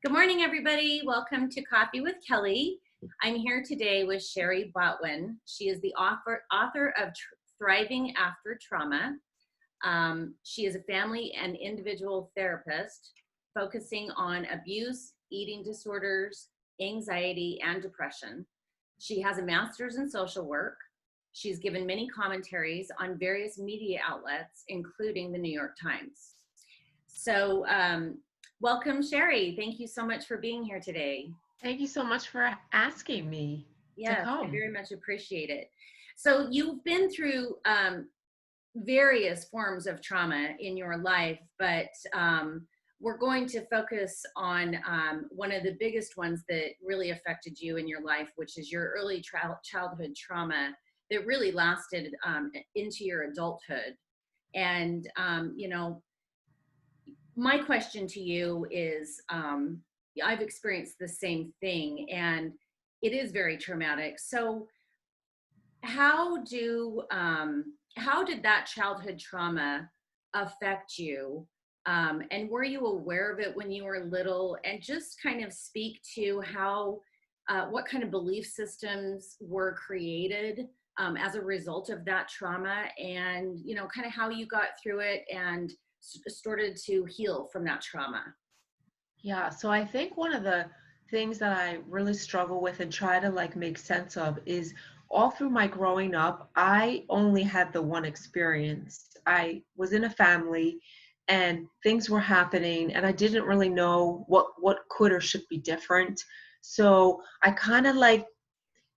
Good morning, everybody. Welcome to Coffee with Kelly. I'm here today with Shari Botwin. She is the author of Thriving After Trauma. She is a family and individual therapist focusing on abuse, eating disorders, anxiety, and depression. She has a master's in social work. She's given many commentaries on various media outlets, including the New York Times. So, welcome, Shari. Thank you so much for being here today. Thank you so much for asking me to Yes, I come. very much appreciate it. So you've been through various forms of trauma in your life, but we're going to focus on one of the biggest ones that really affected you in your life, which is your early childhood trauma that really lasted into your adulthood. And, my question to you is, I've experienced the same thing and it is very traumatic. So how did that childhood trauma affect you? And were you aware of it when you were little? And just kind of speak to how, what kind of belief systems were created as a result of that trauma, and kind of how you got through it and started to heal from that trauma. Yeah, so I think one of the things that I really struggle with and try to make sense of is all through my growing up, I only had the one experience. I was in a family and things were happening and I didn't really know what could or should be different. So I kind of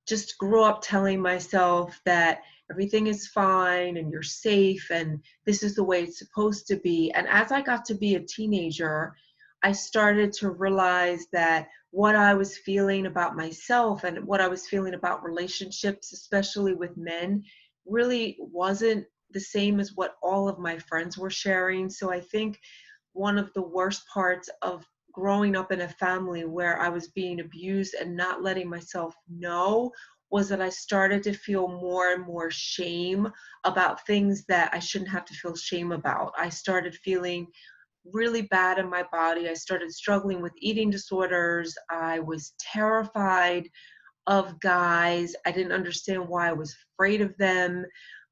just grew up telling myself that everything is fine and you're safe and this is the way it's supposed to be. And as I got to be a teenager, I started to realize that what I was feeling about myself and what I was feeling about relationships, especially with men, really wasn't the same as what all of my friends were sharing. So I think one of the worst parts of growing up in a family where I was being abused and not letting myself know was that I started to feel more and more shame about things that I shouldn't have to feel shame about. I started feeling really bad in my body. I started struggling with eating disorders. I was terrified of guys. I didn't understand why I was afraid of them.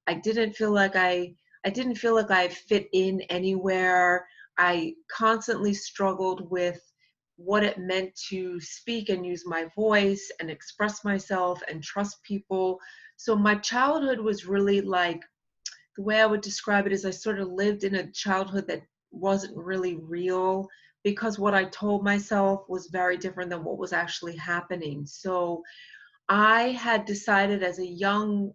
I didn't feel like I fit in anywhere. I constantly struggled with what it meant to speak and use my voice and express myself and trust people. So my childhood was really the way I would describe it is I sort of lived in a childhood that wasn't really real because what I told myself was very different than what was actually happening. So I had decided as a young,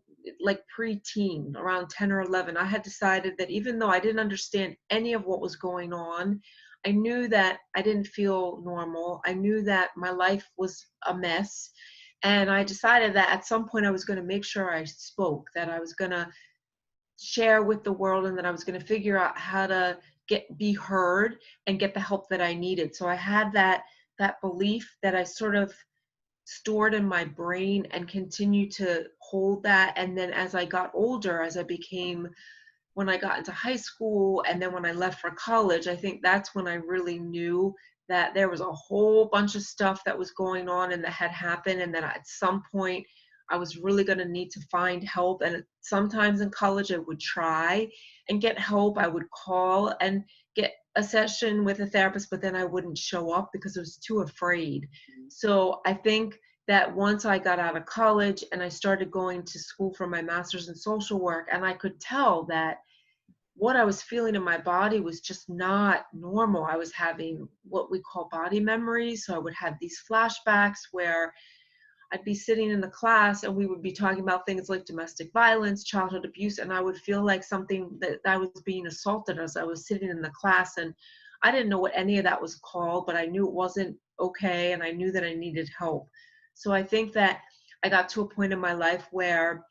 preteen, around 10 or 11, I had decided that even though I didn't understand any of what was going on, I knew that I didn't feel normal. I knew that my life was a mess. And I decided that at some point I was going to make sure I spoke, that I was going to share with the world, and that I was going to figure out how to be heard and get the help that I needed. So I had that belief that I sort of stored in my brain and continue to hold that. And then as I got older, when I got into high school and then when I left for college, I think that's when I really knew that there was a whole bunch of stuff that was going on and that had happened, and that at some point I was really going to need to find help. And sometimes in college I would try and get help. I would call and get a session with a therapist, but then I wouldn't show up because I was too afraid. So I think that once I got out of college and I started going to school for my master's in social work, and I could tell that what I was feeling in my body was just not normal. I was having what we call body memories. So I would have these flashbacks where I'd be sitting in the class and we would be talking about things like domestic violence, childhood abuse, and I would feel like something that I was being assaulted as I was sitting in the class. And I didn't know what any of that was called, but I knew it wasn't okay, and I knew that I needed help. So I think that I got to a point in my life where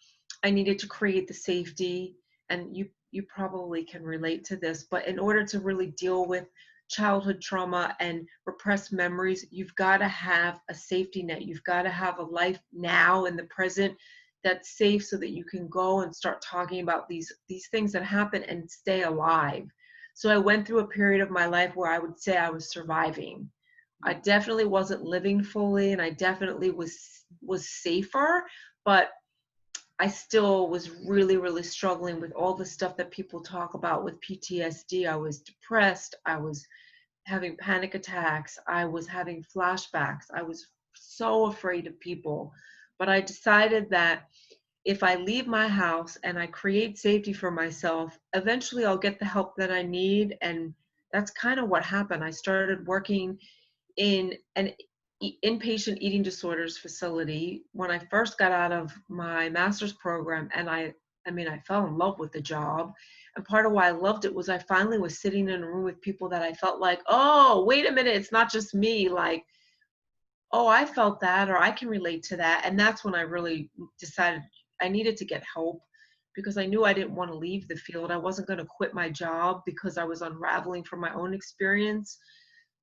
I needed to create the safety, and you probably can relate to this, but in order to really deal with childhood trauma and repressed memories, you've got to have a safety net. You've got to have a life now in the present that's safe so that you can go and start talking about these things that happen and stay alive. So I went through a period of my life where I would say I was surviving, I definitely wasn't living fully, and I definitely was safer, but I still was really, really struggling with all the stuff that people talk about with PTSD. I was depressed. I was having panic attacks. I was having flashbacks. I was so afraid of people. But I decided that if I leave my house and I create safety for myself, eventually I'll get the help that I need. And that's kind of what happened. I started working in an inpatient eating disorders facility when I first got out of my master's program. And I fell in love with the job. And part of why I loved it was I finally was sitting in a room with people that I felt like, oh, wait a minute, it's not just me. Like, oh, I felt that, or I can relate to that. And that's when I really decided I needed to get help, because I knew I didn't want to leave the field. I wasn't going to quit my job because I was unraveling from my own experience.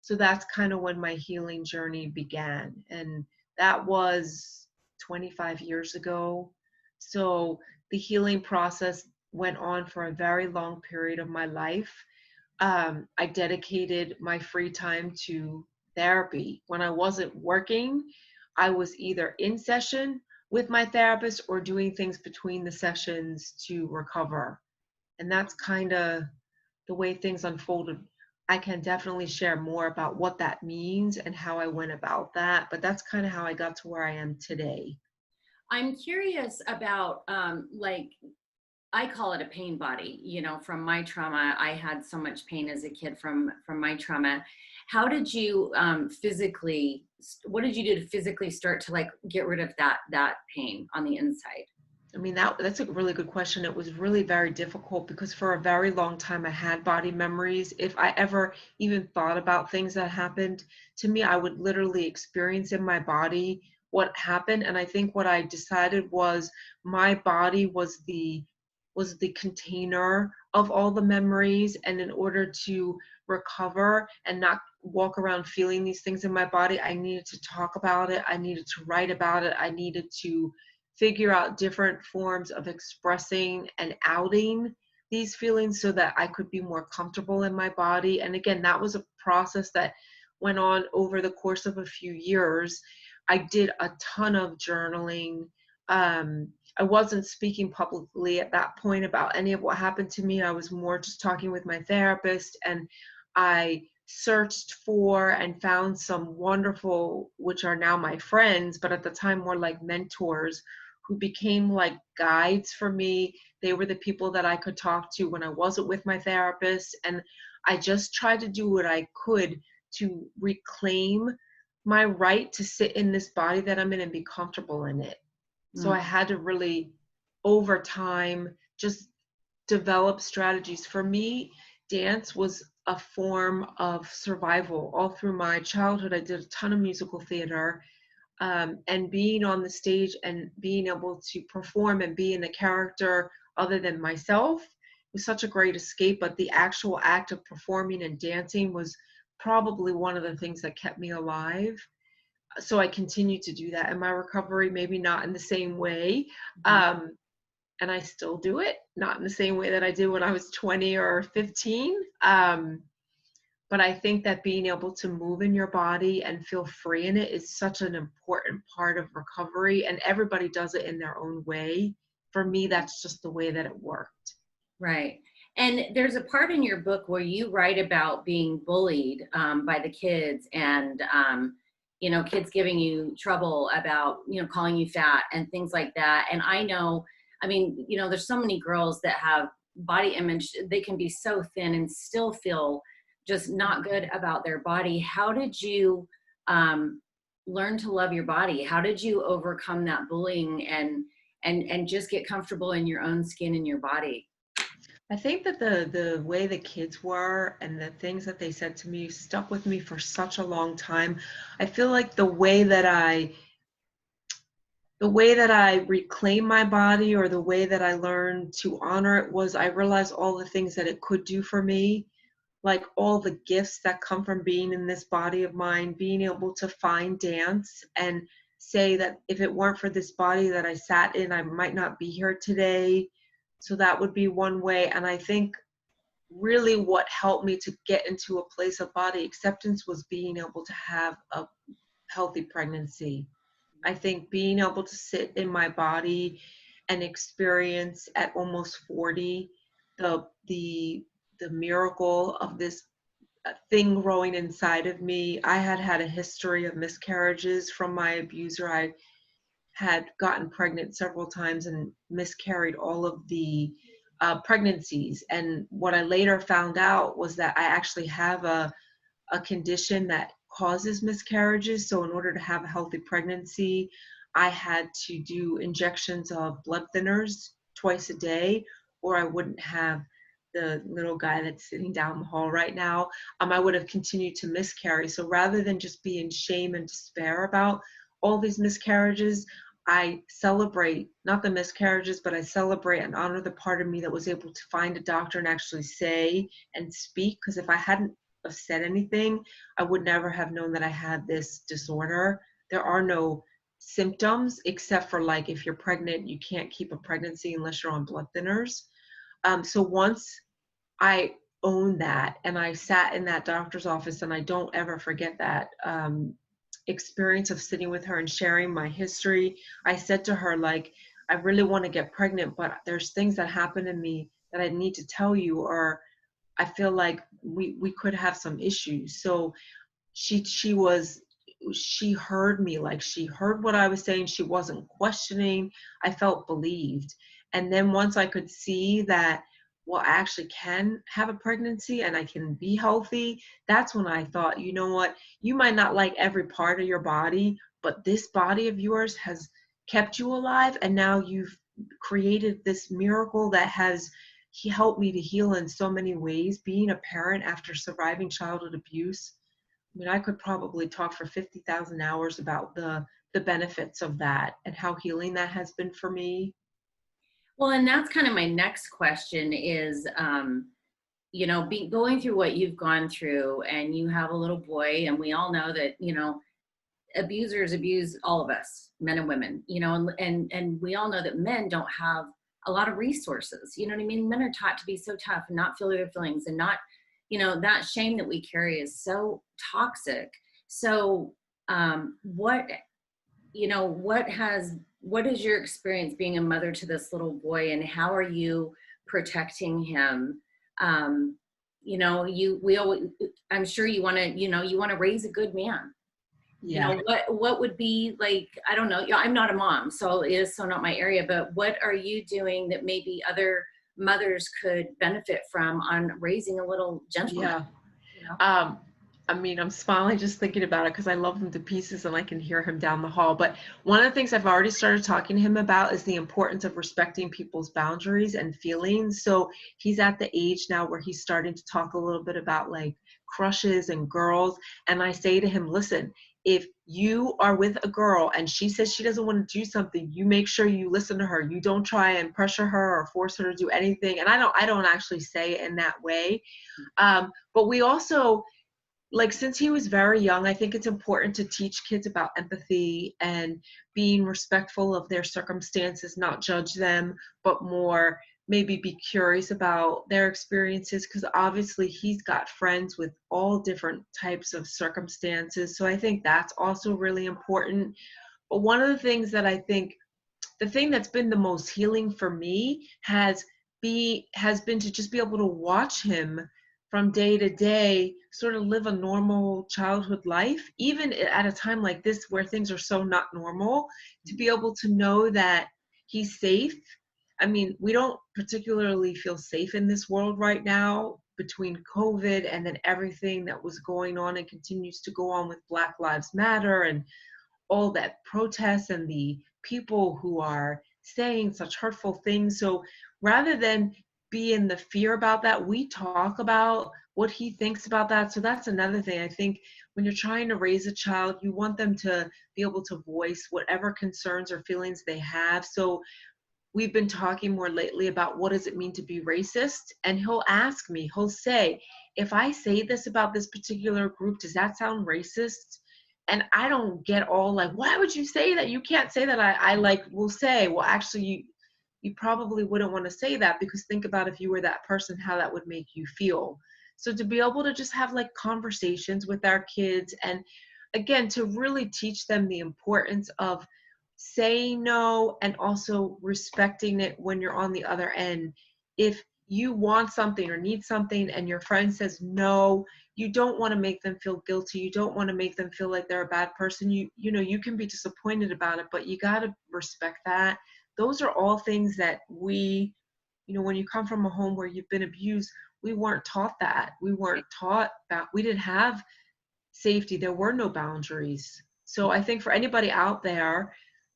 So that's kind of when my healing journey began. And that was 25 years ago. So the healing process went on for a very long period of my life. I dedicated my free time to therapy. When I wasn't working, I was either in session with my therapist or doing things between the sessions to recover. And that's kind of the way things unfolded. I can definitely share more about what that means and how I went about that, but that's kind of how I got to where I am today. I'm curious about like, I call it a pain body, from my trauma. I had so much pain as a kid from my trauma. How did you physically, what did you do to physically start to like get rid of that pain on the inside? I mean, that's a really good question. It was really very difficult because for a very long time I had body memories. If I ever even thought about things that happened to me, I would literally experience in my body what happened. And I think what I decided was my body was the container of all the memories. And in order to recover and not walk around feeling these things in my body, I needed to talk about it. I needed to write about it. I needed to figure out different forms of expressing and outing these feelings so that I could be more comfortable in my body. And again, that was a process that went on over the course of a few years. I did a ton of journaling. I wasn't speaking publicly at that point about any of what happened to me. I was more just talking with my therapist, and I searched for and found some wonderful, which are now my friends, but at the time more like mentors, who became like guides for me. They were the people that I could talk to when I wasn't with my therapist. And I just tried to do what I could to reclaim my right to sit in this body that I'm in and be comfortable in it. So I had to really, over time, just develop strategies. For me, dance was a form of survival. All through my childhood, I did a ton of musical theater. And being on the stage and being able to perform and be in a character other than myself was such a great escape. But the actual act of performing and dancing was probably one of the things that kept me alive. So I continue to do that in my recovery, maybe not in the same way. And I still do it, not in the same way that I did when I was 20 or 15. But I think that being able to move in your body and feel free in it is such an important part of recovery, and everybody does it in their own way. For me, that's just the way that it worked. Right. And there's a part in your book where you write about being bullied by the kids, and kids giving you trouble about, calling you fat and things like that. And I know, there's so many girls that have body image. They can be so thin and still feel just not good about their body. How did you learn to love your body? How did you overcome that bullying and just get comfortable in your own skin and your body? I think that the way the kids were and the things that they said to me stuck with me for such a long time. I feel like the way that I reclaim my body, or the way that I learned to honor it, was I realized all the things that it could do for me, like all the gifts that come from being in this body of mine, being able to find dance and say that if it weren't for this body that I sat in, I might not be here today. So that would be one way. And I think really what helped me to get into a place of body acceptance was being able to have a healthy pregnancy. I think being able to sit in my body and experience at almost 40 the the the miracle of this thing growing inside of me. I had had a history of miscarriages from my abuser. I had gotten pregnant several times and miscarried all of the pregnancies. And what I later found out was that I actually have a condition that causes miscarriages. So in order to have a healthy pregnancy, I had to do injections of blood thinners twice a day, or I wouldn't have the little guy that's sitting down the hall right now. I would have continued to miscarry. So rather than just be in shame and despair about all these miscarriages, I celebrate not the miscarriages, but I celebrate and honor the part of me that was able to find a doctor and actually say and speak. Because if I hadn't have said anything, I would never have known that I had this disorder. There are no symptoms except for, like, if you're pregnant, you can't keep a pregnancy unless you're on blood thinners. So once I owned that and I sat in that doctor's office, and I don't ever forget that experience of sitting with her and sharing my history. I said to her, like, I really want to get pregnant, but there's things that happen in me that I need to tell you, or I feel like we could have some issues. So she heard me, like, she heard what I was saying. She wasn't questioning. I felt believed. And then once I could see that, well, I actually can have a pregnancy and I can be healthy, that's when I thought, you know what, you might not like every part of your body, but this body of yours has kept you alive, and now you've created this miracle that has helped me to heal in so many ways. Being a parent after surviving childhood abuse, I mean, I could probably talk for 50,000 hours about the benefits of that and how healing that has been for me. Well, and that's kind of my next question is, going through what you've gone through, and you have a little boy, and we all know that, abusers abuse all of us, men and women, and we all know that men don't have a lot of resources. You know what I mean? Men are taught to be so tough and not feel their feelings, and not, that shame that we carry is so toxic. So, what what is your experience being a mother to this little boy, and how are you protecting him? We always, I'm sure you want to, you want to raise a good man. Yeah. What would be, like, I don't know, I'm not a mom, so it is so not my area, but what are you doing that maybe other mothers could benefit from on raising a little gentleman? Yeah. I mean, I'm smiling just thinking about it because I love him to pieces and I can hear him down the hall. But one of the things I've already started talking to him about is the importance of respecting people's boundaries and feelings. So he's at the age now where he's starting to talk a little bit about, like, crushes and girls. And I say to him, listen, if you are with a girl and she says she doesn't want to do something, you make sure you listen to her. You don't try and pressure her or force her to do anything. And I don't actually say it in that way. But we also, like, since he was very young, I think it's important to teach kids about empathy and being respectful of their circumstances, not judge them, but more maybe be curious about their experiences, because obviously he's got friends with all different types of circumstances. So I think that's also really important. But one of the things that I think, the thing that's been the most healing for me has been to just be able to watch him from day to day sort of live a normal childhood life, even at a time like this where things are so not normal, to be able to know that he's safe. I mean, we don't particularly feel safe in this world right now, between COVID and then everything that was going on and continues to go on with Black Lives Matter and all that protests and the people who are saying such hurtful things. So rather than be in the fear about that, we talk about what he thinks about that. So that's another thing. I think when you're trying to raise a child, you want them to be able to voice whatever concerns or feelings they have. So we've been talking more lately about what does it mean to be racist? And he'll ask me, he'll say, if I say this about this particular group, does that sound racist? And I don't get all like, why would you say that? You can't say that. I like will say, well, actually, you probably wouldn't want to say that, because think about if you were that person, how that would make you feel. So to be able to just have like conversations with our kids, and again, to really teach them the importance of saying no and also respecting it when you're on the other end. If you want something or need something and your friend says no, you don't want to make them feel guilty. You don't want to make them feel like they're a bad person. You know, you can be disappointed about it, but you got to respect that. Those are all things that we, you know, when you come from a home where you've been abused, we weren't taught that. We weren't taught that. We didn't have safety. There were no boundaries. So I think for anybody out there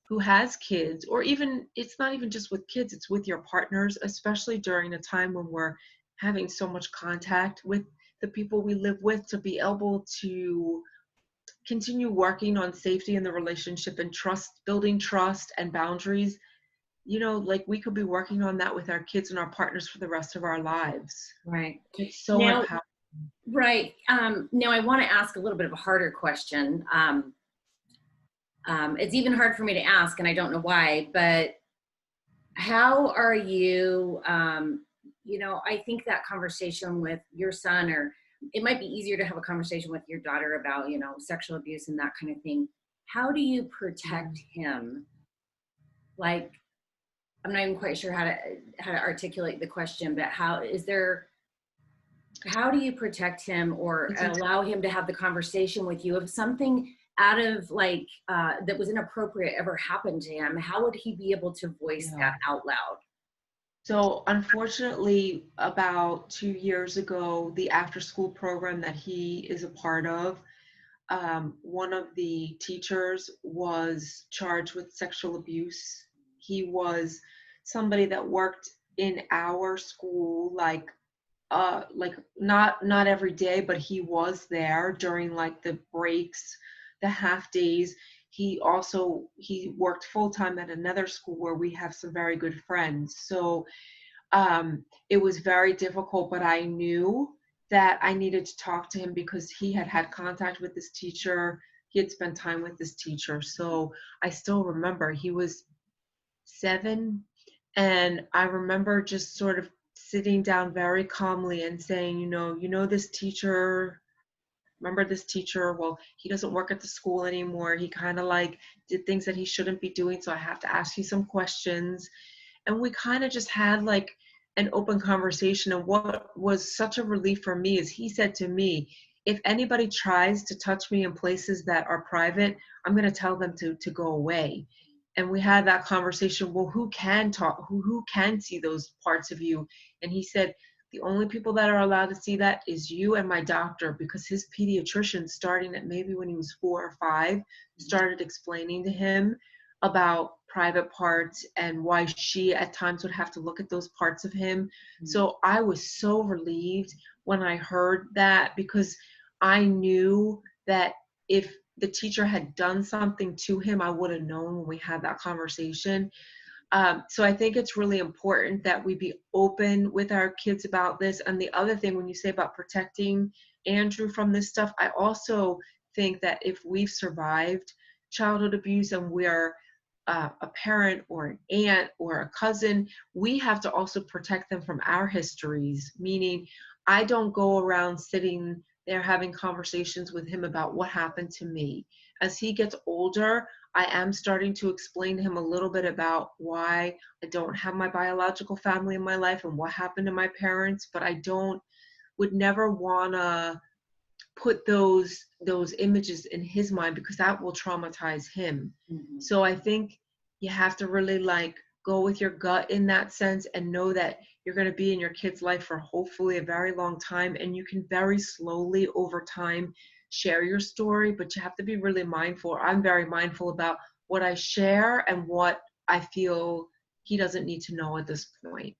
who has kids, or even, it's not even just with kids, it's with your partners, especially during a time when we're having so much contact with the people we live with, to be able to continue working on safety in the relationship and trust, building trust and boundaries. You know, like we could be working on that with our kids and our partners for the rest of our lives. Right. It's so Now, empowering. right. Now I want to ask a little bit of a harder question. It's even hard for me to ask, and I don't know why, but how are you, you know, I think that conversation with your son, or it might be easier to have a conversation with your daughter about, you know, sexual abuse and that kind of thing. How do you protect him? Like, I'm not even quite sure how to articulate the question, but how do you protect him or allow him to have the conversation with you if something out of like that was inappropriate ever happened to him? How would he be able to voice that out loud? So unfortunately, about 2 years ago, the after school program that he is a part of, one of the teachers was charged with sexual abuse. He was somebody that worked in our school, like not every day, but he was there during like the breaks, the half days. He worked full time at another school where we have some very good friends. So it was very difficult, but I knew that I needed to talk to him because he had had contact with this teacher. He had spent time with this teacher. So I still remember he was 7, and I remember just sort of sitting down very calmly and saying, this teacher, remember this teacher? Well, he doesn't work at the school anymore. He kind of like did things that he shouldn't be doing. So I have to ask you some questions. And we kind of just had like an open conversation. And what was such a relief for me is he said to me, if anybody tries to touch me in places that are private, I'm going to tell them to go away. And we had that conversation. Well, who can talk? Who can see those parts of you? And he said, the only people that are allowed to see that is you and my doctor, because his pediatrician, starting at maybe when he was 4 or 5, started explaining to him about private parts and why she at times would have to look at those parts of him. So I was so relieved when I heard that, because I knew that if the teacher had done something to him, I would have known when we had that conversation. So I think it's really important that we be open with our kids about this. And the other thing, when you say about protecting Andrew from this stuff, I also think that if we've survived childhood abuse and we're a parent or an aunt or a cousin, we have to also protect them from our histories. Meaning, I don't go around sitting there having conversations with him about what happened to me. As he gets older, I am starting to explain to him a little bit about why I don't have my biological family in my life and what happened to my parents, but I would never want to put those images in his mind, because that will traumatize him. Mm-hmm. So I think you have to really like go with your gut in that sense and know that you're going to be in your kid's life for hopefully a very long time, and you can very slowly over time share your story, but you have to be really mindful. I'm very mindful about what I share and what I feel he doesn't need to know at this point.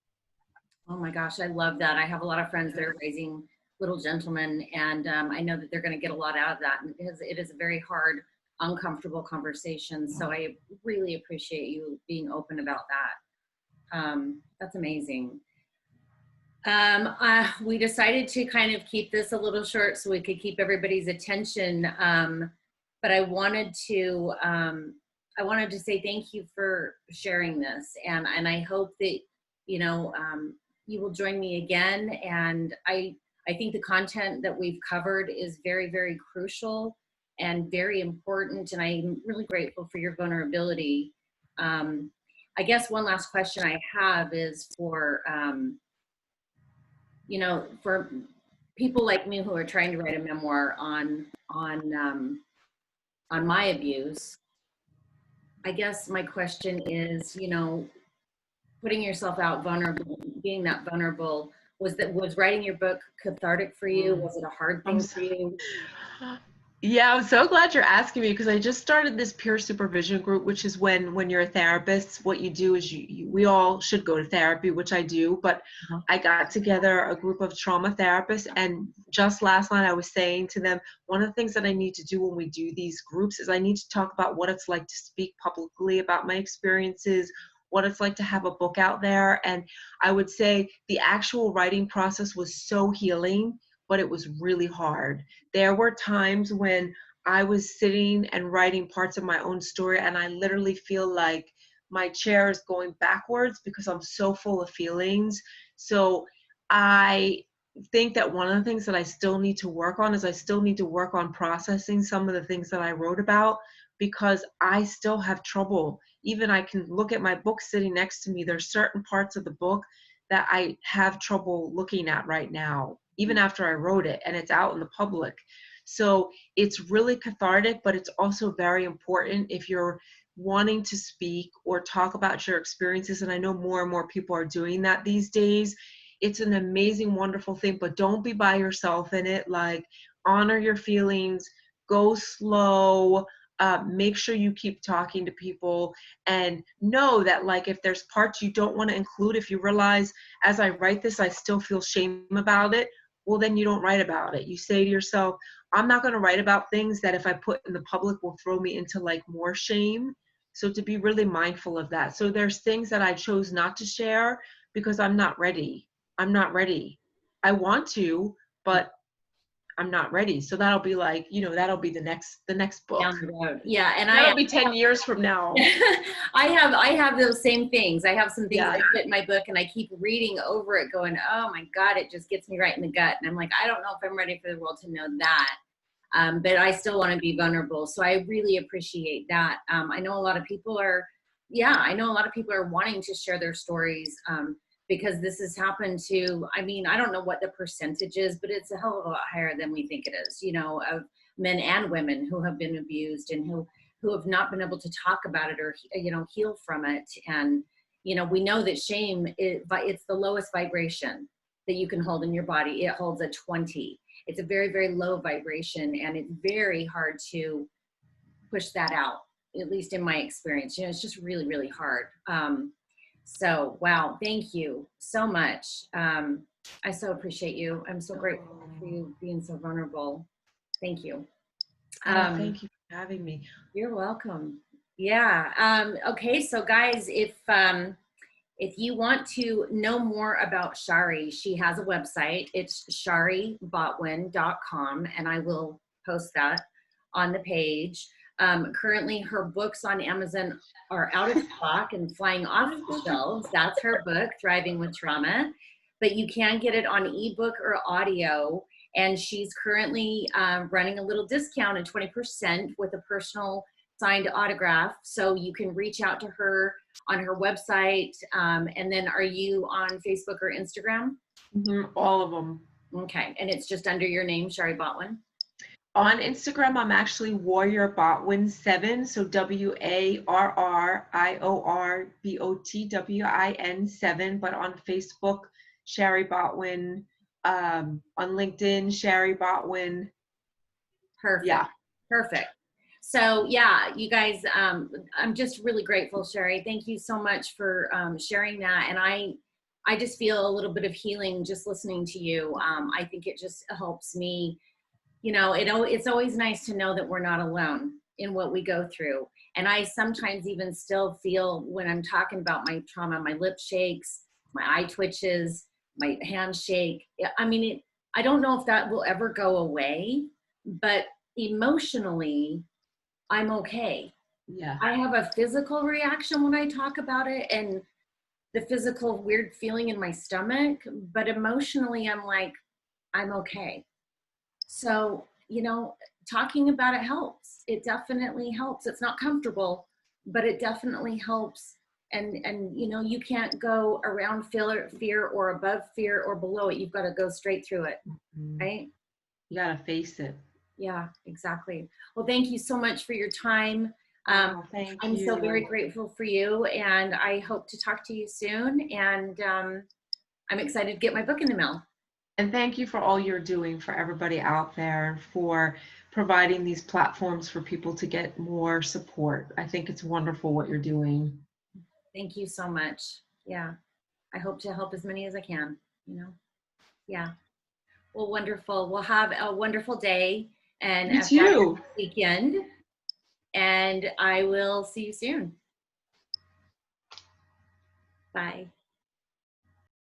Oh my gosh, I love that. I have a lot of friends that are raising little gentlemen, and I know that they're going to get a lot out of that, because it is a very hard, uncomfortable conversation. So I really appreciate you being open about that. That's amazing. We decided to kind of keep this a little short so we could keep everybody's attention. But I wanted I wanted to say thank you for sharing this, and I hope that you know you will join me again. And I think the content that we've covered is very, very crucial and very important. And I'm really grateful for your vulnerability. I guess one last question I have is for for people like me who are trying to write a memoir on my abuse. I guess my question is, putting yourself out vulnerable, being that vulnerable, was writing your book cathartic for you? Was it a hard I'm thing so, for you? yeah, I'm so glad you're asking me because I just started this peer supervision group, which is when you're a therapist, what you do is we all should go to therapy, which I do, but I got together a group of trauma therapists, and just last night I was saying to them, one of the things that I need to do when we do these groups is I need to talk about what it's like to speak publicly about my experiences, what it's like to have a book out there. And I would say the actual writing process was so healing, but it was really hard. There were times when I was sitting and writing parts of my own story, and I literally feel like my chair is going backwards because I'm so full of feelings. So I think that one of the things that I still need to work on is I still need to work on processing some of the things that I wrote about, because I still have trouble. Even I can look at my book sitting next to me. There's certain parts of the book that I have trouble looking at right now, even after I wrote it and it's out in the public. So it's really cathartic, but it's also very important if you're wanting to speak or talk about your experiences. And I know more and more people are doing that these days. It's an amazing, wonderful thing, but don't be by yourself in it. Like, honor your feelings, go slow, make sure you keep talking to people, and know that, like, if there's parts you don't want to include, if you realize as I write this I still feel shame about it, well, then you don't write about it. You say to yourself, I'm not going to write about things that if I put in the public will throw me into like more shame. So to be really mindful of that. So there's things that I chose not to share because I'm not ready. I'm not ready. I want to, but I'm not ready. So that'll be like, that'll be the next book. Down the road. Yeah. And That'll be 10 years from now. I have those same things. I have some things Yeah. I put in my book and I keep reading over it going, oh my God, it just gets me right in the gut. And I'm like, I don't know if I'm ready for the world to know that. But I still want to be vulnerable. So I really appreciate that. I know a lot of people are wanting to share their stories, because this has happened to, I don't know what the percentage is, but it's a hell of a lot higher than we think it is, of men and women who have been abused and who have not been able to talk about it or, heal from it. And, we know that shame, it's the lowest vibration that you can hold in your body. It holds a 20. It's a very, very low vibration, and it's very hard to push that out, at least in my experience. It's just really, really hard. So, wow, thank you so much. I so appreciate you. I'm so grateful for you being so vulnerable. Thank you. Thank you for having me. You're welcome. Yeah. Okay, so guys, if you want to know more about Shari, she has a website. It's sharibotwin.com, and I will post that on the page. Currently, her books on Amazon are out of stock and flying off the shelves. That's her book, Thriving with Trauma. But you can get it on ebook or audio. And she's currently running a little discount at 20% with a personal signed autograph. So you can reach out to her on her website. And then are you on Facebook or Instagram? All of them. Okay. And it's just under your name, Shari Botwin? On Instagram, I'm actually Warrior Botwin 7. So WARRIORBOTWIN 7. But on Facebook, Shari Botwin. On LinkedIn, Shari Botwin. Perfect. Yeah. Perfect. So yeah, you guys, I'm just really grateful, Shari. Thank you so much for sharing that. And I just feel a little bit of healing just listening to you. I think it just helps me. It's always nice to know that we're not alone in what we go through. And I sometimes even still feel when I'm talking about my trauma, my lip shakes, my eye twitches, my hand shake. I don't know if that will ever go away, but emotionally, I'm okay. Yeah. I have a physical reaction when I talk about it, and the physical weird feeling in my stomach, but emotionally I'm like, I'm okay. So, talking about it helps. It definitely helps. It's not comfortable, but it definitely helps. And you can't go around fear or above fear or below it. You've got to go straight through it, Mhm. right? You gotta face it. Yeah, exactly. Well, thank you so much for your time. Oh, thank I'm so very you. grateful for you, and I hope to talk to you soon. And I'm excited to get my book in the mail. And thank you for all you're doing for everybody out there and for providing these platforms for people to get more support. I think it's wonderful what you're doing. Thank you so much. Yeah, I hope to help as many as I can, Yeah. Well, wonderful. We'll have a wonderful day and You a fabulous too. weekend. And I will see you soon. Bye.